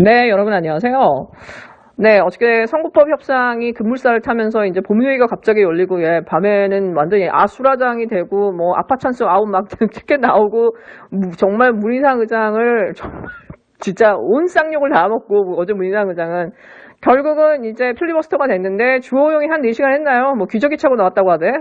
네, 여러분 안녕하세요. 네, 어저께 선거법 협상이 급물살을 타면서 이제 본회의가 갑자기 열리고, 예, 밤에는 완전히 아수라장이 되고, 뭐, 아파찬스 아웃 막 티켓 나오고, 정말 문희상 의장을 정말 진짜 온 쌍욕을 다 먹고, 어제 문희상 의장은 결국은 이제 필리버스터가 됐는데, 주호영이 한 4시간 했나요? 뭐, 기저귀 차고 나왔다고 하대.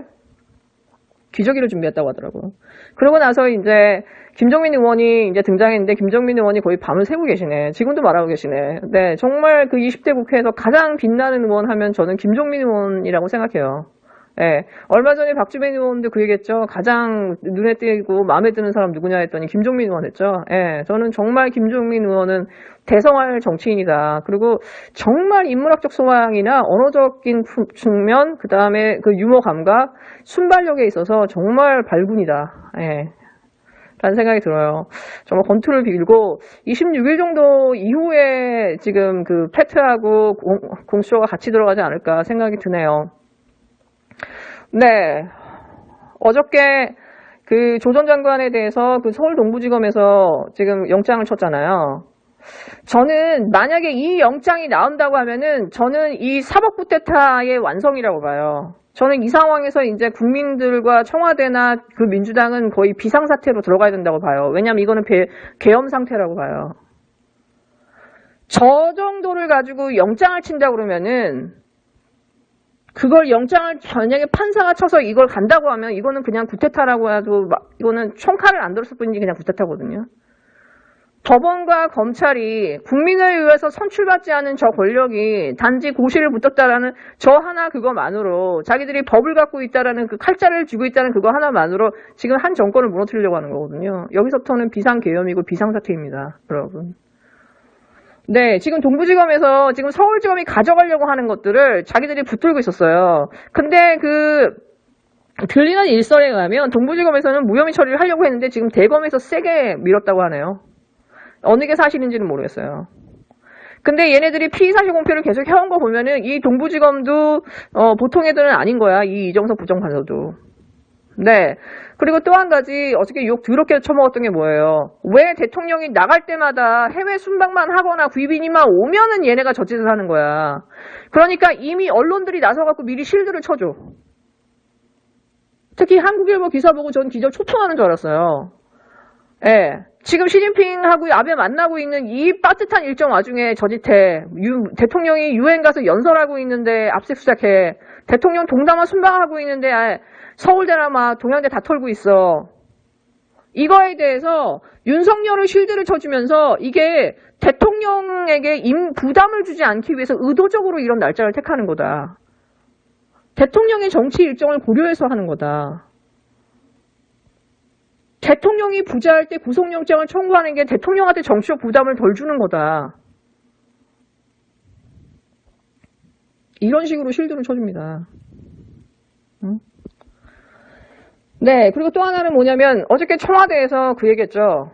기저귀를 준비했다고 하더라고요. 그러고 나서 이제 김정민 의원이 이제 등장했는데 김정민 의원이 거의 밤을 새고 계시네. 지금도 말하고 계시네. 네, 정말 그 20대 국회에서 가장 빛나는 의원 하면 저는 김종민 의원이라고 생각해요. 예, 얼마 전에 박주민 의원도 그 얘기했죠. 가장 눈에 띄고 마음에 드는 사람 누구냐 했더니 김종민 의원 했죠. 예, 저는 정말 김종민 의원은 대성할 정치인이다. 그리고 정말 인문학적 소양이나 언어적인 측면, 그 다음에 그 유머 감각, 순발력에 있어서 정말 발군이다. 예. 라는 생각이 들어요. 정말 건투를 빌고 26일 정도 이후에 지금 그 패트하고 공수처가 같이 들어가지 않을까 생각이 드네요. 네. 어저께 그 조 전 장관에 대해서 그 서울 동부지검에서 지금 영장을 쳤잖아요. 저는 만약에 이 영장이 나온다고 하면은 저는 이 사법 쿠데타의 완성이라고 봐요. 저는 이 상황에서 이제 국민들과 청와대나 그 민주당은 거의 비상사태로 들어가야 된다고 봐요. 왜냐하면 이거는 계엄 상태라고 봐요. 저 정도를 가지고 영장을 친다고 그러면은 그걸 영장을 만약에 판사가 쳐서 이걸 간다고 하면 이거는 그냥 쿠데타라고 해도 이거는 총칼을 안 들었을 뿐이지 그냥 쿠데타거든요. 법원과 검찰이 국민을 위해서 선출받지 않은 저 권력이 단지 고시를 붙었다라는 저 하나 그거만으로 자기들이 법을 갖고 있다라는 그 칼자를 쥐고 있다는 그거 하나만으로 지금 한 정권을 무너뜨리려고 하는 거거든요. 여기서부터는 비상계엄이고 비상사태입니다, 여러분. 네, 지금 동부지검에서 지금 서울지검이 가져가려고 하는 것들을 자기들이 붙들고 있었어요. 근데 들리는 일설에 의하면 동부지검에서는 무혐의 처리를 하려고 했는데 지금 대검에서 세게 밀었다고 하네요. 어느 게 사실인지는 모르겠어요. 근데 얘네들이 피의사실 공표를 계속 해온 거 보면은 이 동부지검도 보통 애들은 아닌 거야. 이 이정석 부장판사도. 네. 그리고 또 한 가지 어저께 욕 더럽게 처먹었던 게 뭐예요? 왜 대통령이 나갈 때마다 해외 순방만 하거나 귀빈이만 오면은 얘네가 저짓을 하는 거야. 그러니까 이미 언론들이 나서갖고 미리 실드를 쳐줘. 특히 한국일보 기사 보고 전 기절 초토하는 줄 알았어요. 예. 지금 시진핑하고 아베 만나고 있는 이 빠듯한 일정 와중에 저짓해. 대통령이 유엔 가서 연설하고 있는데 압수수색해. 대통령 동남아 순방하고 있는데 서울대나 막 동양대 다 털고 있어. 이거에 대해서 윤석열을 실드를 쳐주면서 이게 대통령에게 부담을 주지 않기 위해서 의도적으로 이런 날짜를 택하는 거다. 대통령의 정치 일정을 고려해서 하는 거다. 대통령이 부재할 때 구속영장을 청구하는 게 대통령한테 정치적 부담을 덜 주는 거다. 이런 식으로 실드를 쳐줍니다. 응? 네, 그리고 또 하나는 뭐냐면 어저께 청와대에서 그 얘기했죠.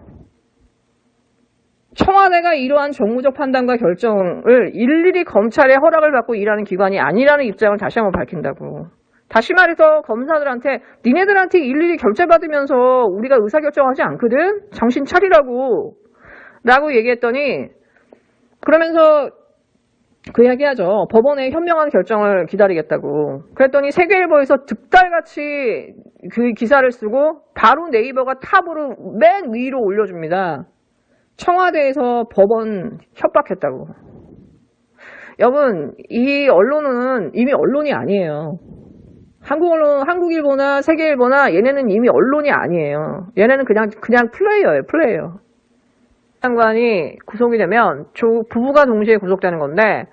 청와대가 이러한 정무적 판단과 결정을 일일이 검찰의 허락을 받고 일하는 기관이 아니라는 입장을 다시 한번 밝힌다고. 다시 말해서 검사들한테 니네들한테 일일이 결재받으면서 우리가 의사결정하지 않거든? 정신 차리라고 라고 얘기했더니 그러면서 그 이야기하죠. 법원의 현명한 결정을 기다리겠다고. 그랬더니 세계일보에서 득달같이 그 기사를 쓰고 바로 네이버가 탑으로 맨 위로 올려줍니다. 청와대에서 법원 협박했다고. 여러분, 이 언론은 이미 언론이 아니에요. 한국일보나 세계일보나 얘네는 이미 언론이 아니에요. 얘네는 그냥 플레이어예요, 플레이어. 장관이 구속이 되면 부부가 동시에 구속되는 건데,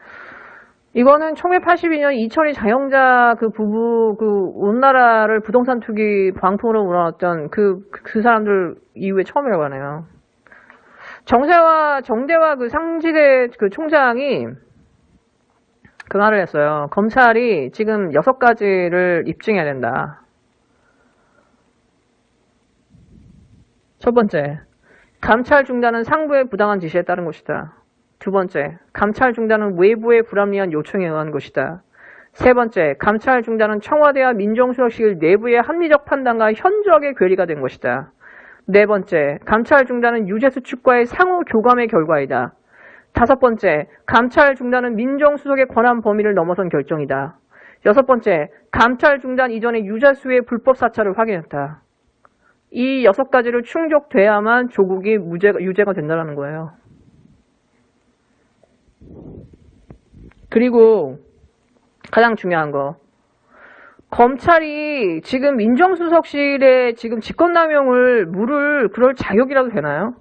이거는 1982년 이철희 장영자 그 부부 온 나라를 부동산 투기 광풍으로 몰아넣었던 그 사람들 이후에 처음이라고 하네요. 정대화 그 상지대 그 총장이 그 말을 했어요. 검찰이 지금 6가지를 입증해야 된다. 첫 번째, 감찰 중단은 상부의 부당한 지시에 따른 것이다. 두 번째, 감찰 중단은 외부의 불합리한 요청에 의한 것이다. 세 번째, 감찰 중단은 청와대와 민정수석실 내부의 합리적 판단과 현저하게 괴리가 된 것이다. 네 번째, 감찰 중단은 유죄 수측과의 상호 교감의 결과이다. 5번째, 감찰 중단은 민정수석의 권한 범위를 넘어선 결정이다. 6번째, 감찰 중단 이전에 유자수의 불법 사찰을 확인했다. 이 6가지를 충족돼야만 조국이 유죄가 된다는 거예요. 그리고 가장 중요한 거, 검찰이 지금 민정수석실에 지금 직권남용을 물을 그럴 자격이라도 되나요?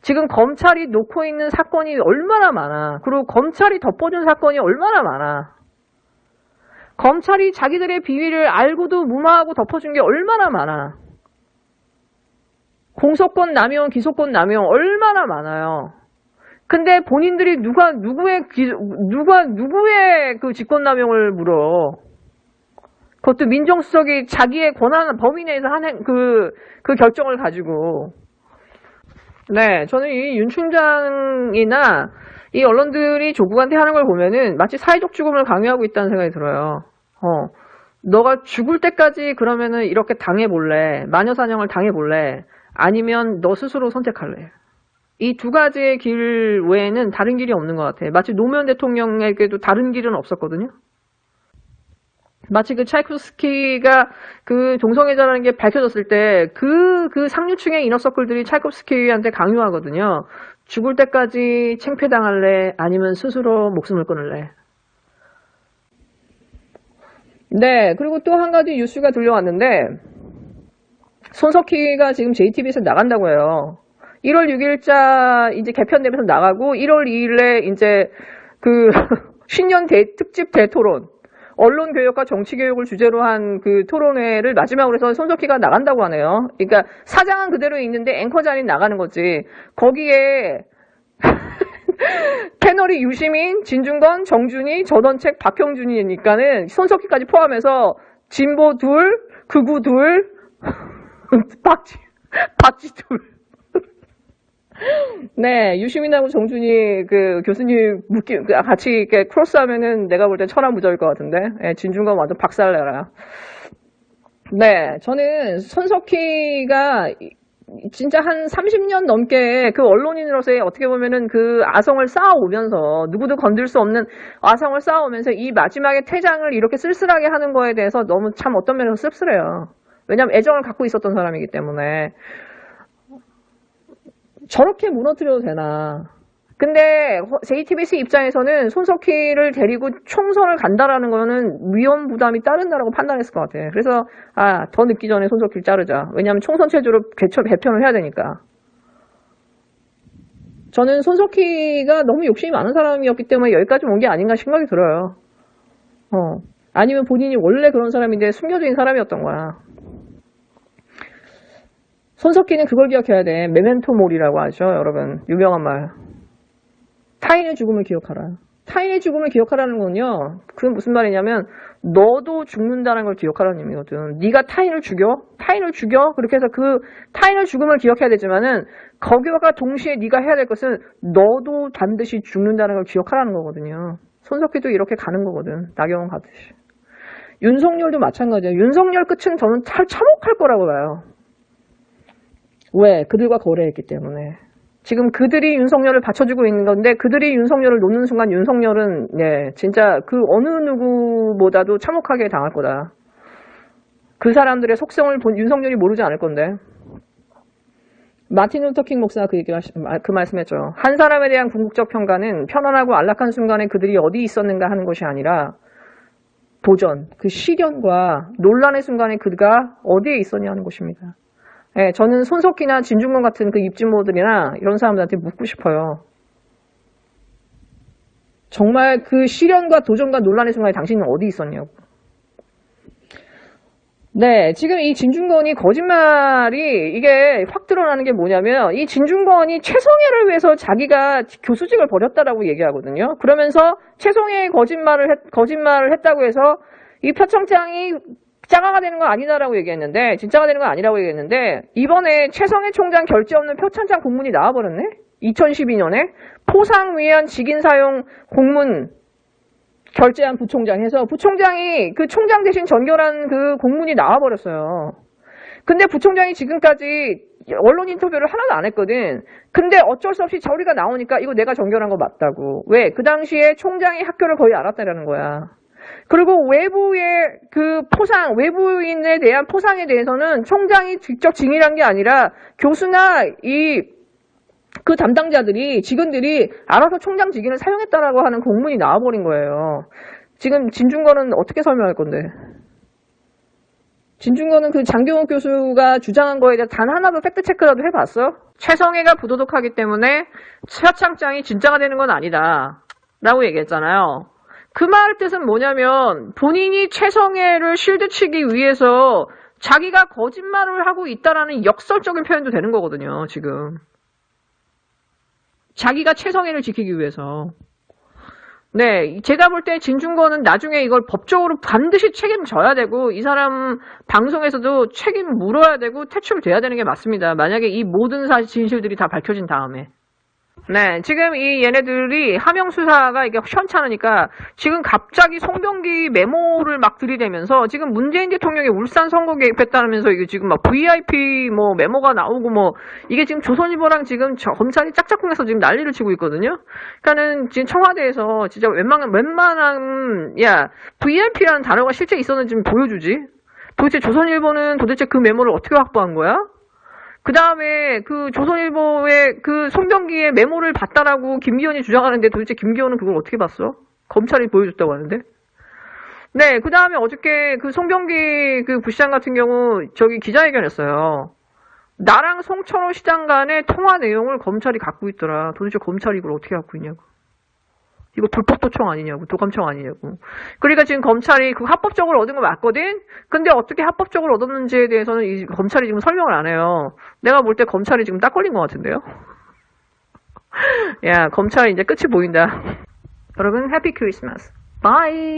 지금 검찰이 놓고 있는 사건이 얼마나 많아. 그리고 검찰이 덮어준 사건이 얼마나 많아. 검찰이 자기들의 비위를 알고도 무마하고 덮어준 게 얼마나 많아. 공소권 남용, 기소권 남용 얼마나 많아요. 근데 본인들이 누구의 그 직권남용을 물어. 그것도 민정수석이 자기의 권한 범위 내에서 그 결정을 가지고. 네, 저는 이 윤 총장이나 이 언론들이 조국한테 하는 걸 보면은 마치 사회적 죽음을 강요하고 있다는 생각이 들어요. 너가 죽을 때까지 그러면은 이렇게 당해볼래? 마녀사냥을 당해볼래? 아니면 너 스스로 선택할래? 이 2가지의 길 외에는 다른 길이 없는 것 같아. 마치 노무현 대통령에게도 다른 길은 없었거든요. 마치 그 차이콥스키가 그 동성애자라는 게 밝혀졌을 때 그 상류층의 이너서클들이 차이콥스키한테 강요하거든요. 죽을 때까지 창피당할래? 아니면 스스로 목숨을 끊을래? 네, 그리고 또 한 가지 뉴스가 들려왔는데 손석희가 지금 JTBC에서 나간다고 해요. 1월 6일자 이제 개편되면서 나가고 1월 2일에 이제 그 신년 특집 대토론 언론교육과 정치교육을 주제로 한 그 토론회를 마지막으로 해서 손석희가 나간다고 하네요. 그러니까 사장은 그대로 있는데 앵커 자리는 나가는 거지. 거기에 패널이 유시민, 진중권, 정준희, 전원책, 박형준이니까는 손석희까지 포함해서 진보 둘, 극우 둘, 박지 둘. 네, 유시민하고 정준희 그 교수님 같이 이렇게 크로스하면은 내가 볼 땐 천하무적일 것 같은데. 네, 진중권 완전 박살내라. 네, 저는 손석희가 진짜 한 30년 넘게 그 언론인으로서의 어떻게 보면은 그 아성을 쌓아오면서 누구도 건들 수 없는 아성을 쌓아오면서 이 마지막에 퇴장을 이렇게 쓸쓸하게 하는 거에 대해서 너무 참 어떤 면에서 씁쓸해요. 왜냐하면 애정을 갖고 있었던 사람이기 때문에. 저렇게 무너뜨려도 되나. 근데 JTBC 입장에서는 손석희를 데리고 총선을 간다라는 거는 위험 부담이 따른다라고 판단했을 것 같아요. 그래서 더 늦기 전에 손석희를 자르자. 왜냐하면 총선 체제로 개편을 해야 되니까. 저는 손석희가 너무 욕심이 많은 사람이었기 때문에 여기까지 온 게 아닌가 생각이 들어요. 아니면 본인이 원래 그런 사람인데 숨겨져 있는 사람이었던 거야. 손석희는 그걸 기억해야 돼. 메멘토 모리라고 하죠, 여러분. 유명한 말. 타인의 죽음을 기억하라. 타인의 죽음을 기억하라는 건요. 그건 무슨 말이냐면 너도 죽는다는 걸 기억하라는 의미거든. 네가 타인을 죽여? 그렇게 해서 그 타인의 죽음을 기억해야 되지만은 거기와 동시에 네가 해야 될 것은 너도 반드시 죽는다는 걸 기억하라는 거거든요. 손석희도 이렇게 가는 거거든. 나경원 가듯이. 윤석열도 마찬가지예요. 윤석열 끝은 저는 참혹할 거라고 봐요. 왜? 그들과 거래했기 때문에. 지금 그들이 윤석열을 받쳐주고 있는 건데 그들이 윤석열을 놓는 순간 윤석열은 진짜 그 어느 누구보다도 참혹하게 당할 거다. 그 사람들의 속성을 윤석열이 모르지 않을 건데. 마틴 루터킹 목사가 그 말씀했죠. 한 사람에 대한 궁극적 평가는 편안하고 안락한 순간에 그들이 어디 있었는가 하는 것이 아니라 도전, 그 시련과 논란의 순간에 그가 어디에 있었냐 하는 것입니다. 네, 저는 손석희나 진중권 같은 그 입진모들이나 이런 사람들한테 묻고 싶어요. 정말 그 시련과 도전과 논란의 순간에 당신은 어디 있었냐고. 네, 지금 이 진중권이 거짓말이 이게 확 드러나는 게 뭐냐면 이 진중권이 최성애를 위해서 자기가 교수직을 버렸다라고 얘기하거든요. 그러면서 최성애의 거짓말을 했다고 해서 이 표창장이 짜가가 되는 건 아니다라고 얘기했는데 진짜가 되는 건 아니라고 얘기했는데 이번에 최성애 총장 결제 없는 표창장 공문이 나와버렸네. 2012년에 포상 위한 직인 사용 공문 결제한 부총장 해서 부총장이 그 총장 대신 전결한 그 공문이 나와버렸어요. 근데 부총장이 지금까지 언론 인터뷰를 하나도 안 했거든. 근데 어쩔 수 없이 저리가 나오니까 이거 내가 정결한 거 맞다고. 왜? 그 당시에 총장이 학교를 거의 알았다라는 거야. 그리고 외부의 그 포상, 외부인에 대한 포상에 대해서는 총장이 직접 증인한 게 아니라 교수나 그 담당자들이, 직원들이 알아서 총장 직인을 사용했다라고 하는 공문이 나와버린 거예요. 지금 진중권은 어떻게 설명할 건데? 진중권은 그 장경욱 교수가 주장한 거에 대해 단 하나도 팩트체크라도 해봤어? 최성애가 부도덕하기 때문에 차창장이 진짜가 되는 건 아니다. 라고 얘기했잖아요. 그 말 뜻은 뭐냐면 본인이 최성애를 실드치기 위해서 자기가 거짓말을 하고 있다라는 역설적인 표현도 되는 거거든요. 지금. 자기가 최성애를 지키기 위해서. 네, 제가 볼 때 진중권은 나중에 이걸 법적으로 반드시 책임져야 되고 이 사람 방송에서도 책임 물어야 되고 퇴출돼야 되는 게 맞습니다. 만약에 이 모든 진실들이 다 밝혀진 다음에. 네, 지금 이 얘네들이 하명 수사가 이게 시원찮으니까 지금 갑자기 송병기 메모를 막 들이대면서 지금 문재인 대통령이 울산 선거 개입했다면서 이게 지금 막 VIP 뭐 메모가 나오고 뭐 이게 지금 조선일보랑 지금 검찰이 짝짝꿍해서 지금 난리를 치고 있거든요. 그러니까는 지금 청와대에서 진짜 웬만한 야 VIP라는 단어가 실제 있었는지 좀 보여주지. 도대체 조선일보는 도대체 그 메모를 어떻게 확보한 거야? 그 다음에 그 조선일보의 그 송병기의 메모를 봤다라고 김기현이 주장하는데 도대체 김기현은 그걸 어떻게 봤어? 검찰이 보여줬다고 하는데? 네, 그 다음에 어저께 그 송병기 그 부시장 같은 경우 저기 기자회견 했어요. 나랑 송천호 시장 간의 통화 내용을 검찰이 갖고 있더라. 도대체 검찰이 이걸 어떻게 갖고 있냐고. 이거 불법도청 아니냐고, 도감청 아니냐고. 그러니까 지금 검찰이 그 합법적으로 얻은 거 맞거든? 근데 어떻게 합법적으로 얻었는지에 대해서는 이 검찰이 지금 설명을 안 해요. 내가 볼 때 검찰이 지금 딱 걸린 것 같은데요? 야, 검찰이 이제 끝이 보인다. 여러분, 해피 크리스마스. 바이!